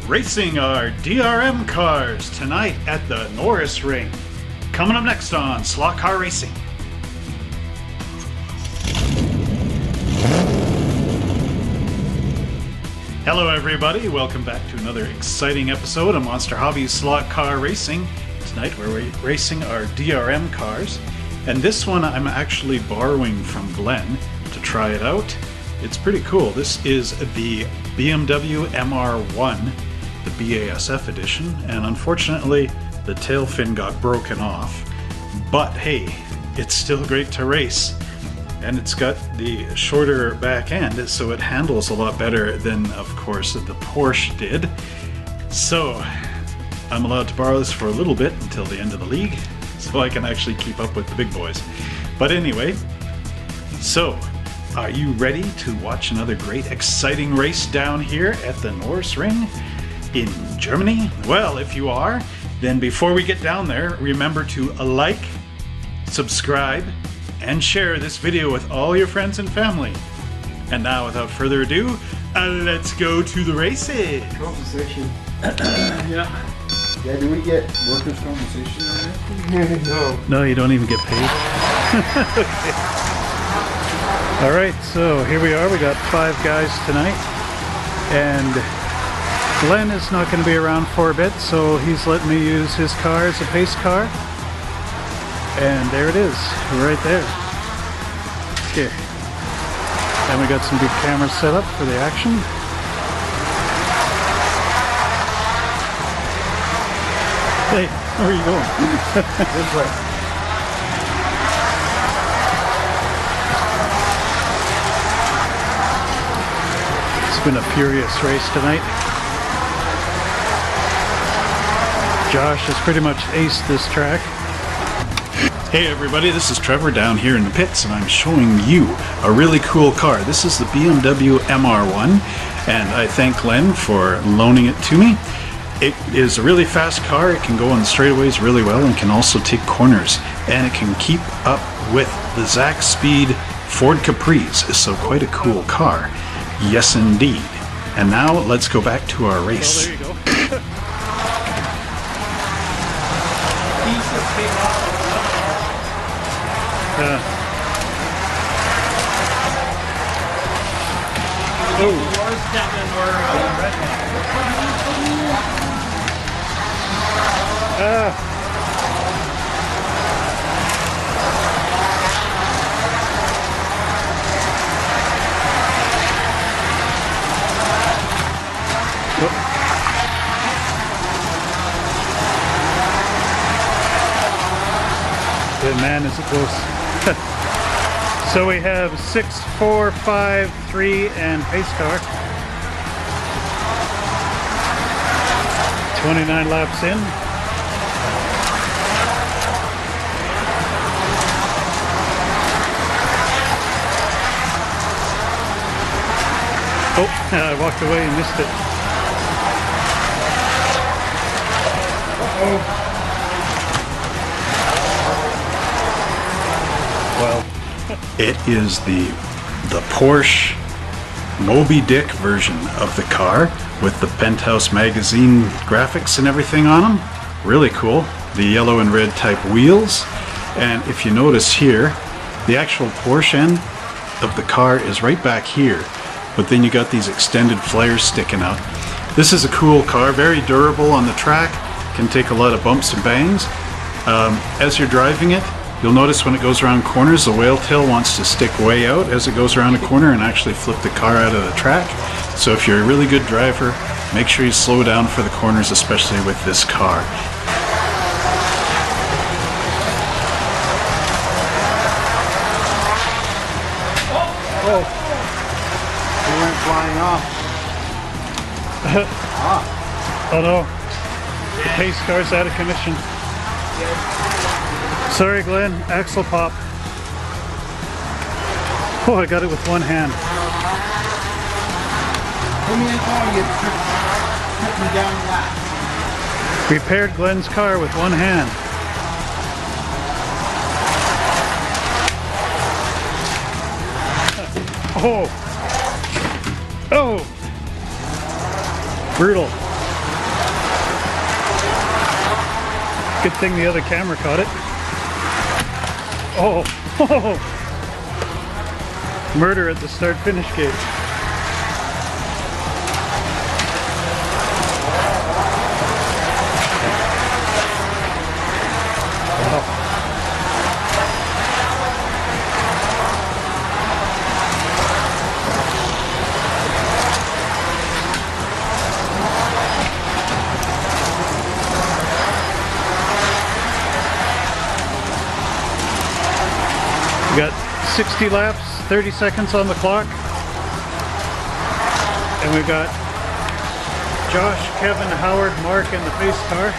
racing our DRM cars tonight at the Norisring. Coming up next on Slot Car Racing. Hello everybody, welcome back to another exciting episode of Monster Hobbies Slot Car Racing. Tonight we're racing our DRM cars, and this one I'm actually borrowing from Glenn to try it out. It's pretty cool. This is the BMW MR1, the BASF edition, and unfortunately the tail fin got broken off. But hey, it's still great to race. And it's got the shorter back end, so it handles a lot better than, of course, the Porsche did. So I'm allowed to borrow this for a little bit until the end of the league, so I can actually keep up with the big boys. But anyway, so are you ready to watch another great exciting race down here at the Norisring in Germany? Well, if you are, then before we get down there, remember to like, subscribe, and share this video with all your friends and family. And now, without further ado, let's go to the races. Compensation. Yeah. Yeah, do we get workers' compensation on it? No. No, you don't even get paid. Okay. All right, so here we are. We got 5 guys tonight. And Glenn is not going to be around for a bit, so he's letting me use his car as a pace car. And there it is, right there. Okay. And we got some good cameras set up for the action. Hey, where are you going? This way. It's been a furious race tonight. Josh has pretty much aced this track. Hey everybody, this is Trevor down here in the pits, and I'm showing you a really cool car. This is the BMW MR1, and I thank Glenn for loaning it to me. It is a really fast car. It can go on the straightaways really well and can also take corners, and it can keep up with the Zack Speed Ford Caprice, so quite a cool car. Yes indeed. And now let's go back to our race. Well, there you go. Man, is it close. So we have 6, 4, 5, 3, and pace car. 29 laps in. Oh, I walked away and missed it. Uh-oh. Well, it is the Porsche Moby Dick version of the car with the Penthouse magazine graphics and everything on them. Really cool. The yellow and red type wheels. And if you notice here, the actual Porsche end of the car is right back here. But then you got these extended flares sticking out. This is a cool car, very durable on the track. Can take a lot of bumps and bangs. As you're driving it, you'll notice when it goes around corners, the whale tail wants to stick way out as it goes around a corner and actually flip the car out of the track. So if you're a really good driver, make sure you slow down for the corners, especially with this car. Oh! He went flying off. Oh no, the pace car's out of commission. Sorry Glenn, axle pop. Oh, I got it with one hand. Put me in the car, you took me down the lap. Repaired Glenn's car with one hand. Oh! Oh! Brutal. Good thing the other camera caught it. Oh, murder at the start-finish gate. We got 60 laps, 30 seconds on the clock. And we've got Josh, Kevin, Howard, Mark in the pace car.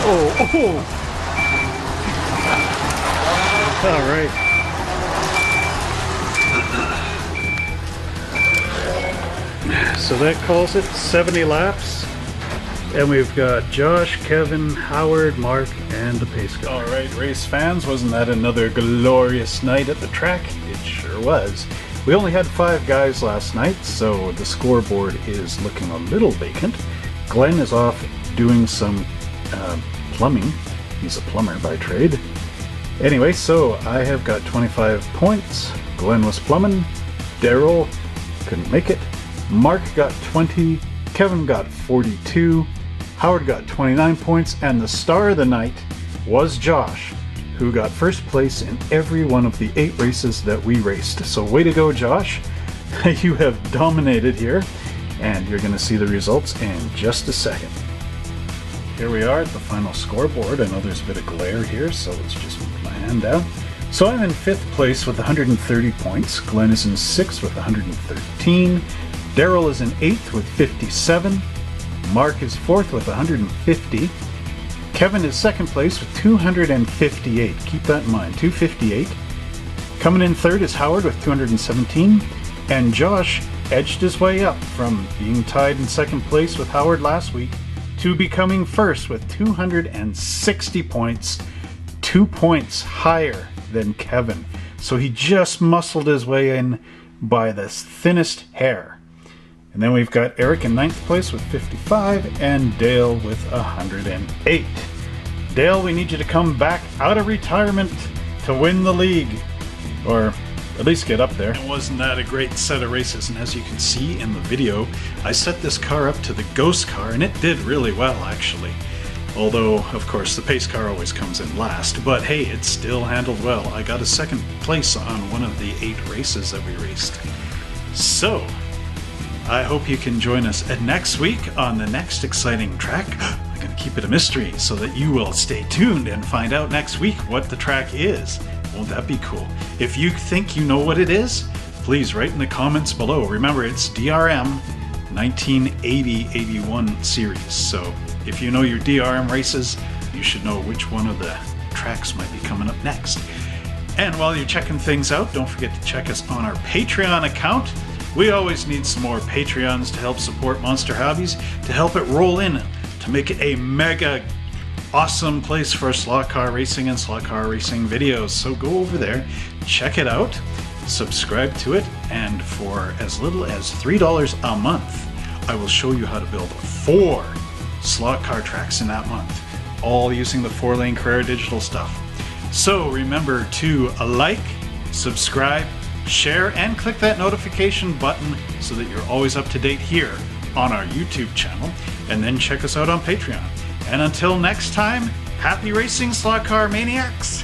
Oh! All right. So that calls it 70 laps. And we've got Josh, Kevin, Howard, Mark, and the pace car. All right, race fans, wasn't that another glorious night at the track? It sure was. We only had 5 guys last night, so the scoreboard is looking a little vacant. Glenn is off doing some plumbing. He's a plumber by trade. Anyway, so I have got 25 points. Glenn was plumbing. Daryl couldn't make it. Mark got 20. Kevin got 42. Howard got 29 points. And the star of the night was Josh, who got first place in every one of the 8 races that we raced. So way to go, Josh. You have dominated here. And you're going to see the results in just a second. Here we are at the final scoreboard. I know there's a bit of glare here, so let's just move my hand down. So I'm in 5th place with 130 points. Glenn is in 6th with 113. Daryl is in 8th with 57. Mark is 4th with 150. Kevin is 2nd place with 258. Keep that in mind, 258. Coming in 3rd is Howard with 217. And Josh edged his way up from being tied in 2nd place with Howard last week to becoming 1st with 260 points, 2 points higher than Kevin. So he just muscled his way in by the thinnest hair. And then we've got Eric in 9th place with 55 and Dale with 108. Dale, we need you to come back out of retirement to win the league, or at least get up there. Wasn't that a great set of races? And as you can see in the video, I set this car up to the ghost car and it did really well actually. Although, of course, the pace car always comes in last, but hey, it still handled well. I got a 2nd place on one of the 8 races that we raced. So, I hope you can join us next week on the next exciting track. I'm going to keep it a mystery so that you will stay tuned and find out next week what the track is. Won't that be cool? If you think you know what it is, please write in the comments below. Remember, it's DRM 1980-81 series. So if you know your DRM races, you should know which one of the tracks might be coming up next. And while you're checking things out, don't forget to check us on our Patreon account. We always need some more Patreons to help support Monster Hobbies, to help it roll in, to make it a mega awesome place for slot car racing and slot car racing videos. So go over there, check it out, subscribe to it, and for as little as $3 a month, I will show you how to build 4 slot car tracks in that month, all using the 4-lane Carrera Digital stuff. So remember to like, subscribe, share, and click that notification button so that you're always up to date here on our YouTube channel, and then check us out on Patreon. And until next time, happy racing, slot car maniacs!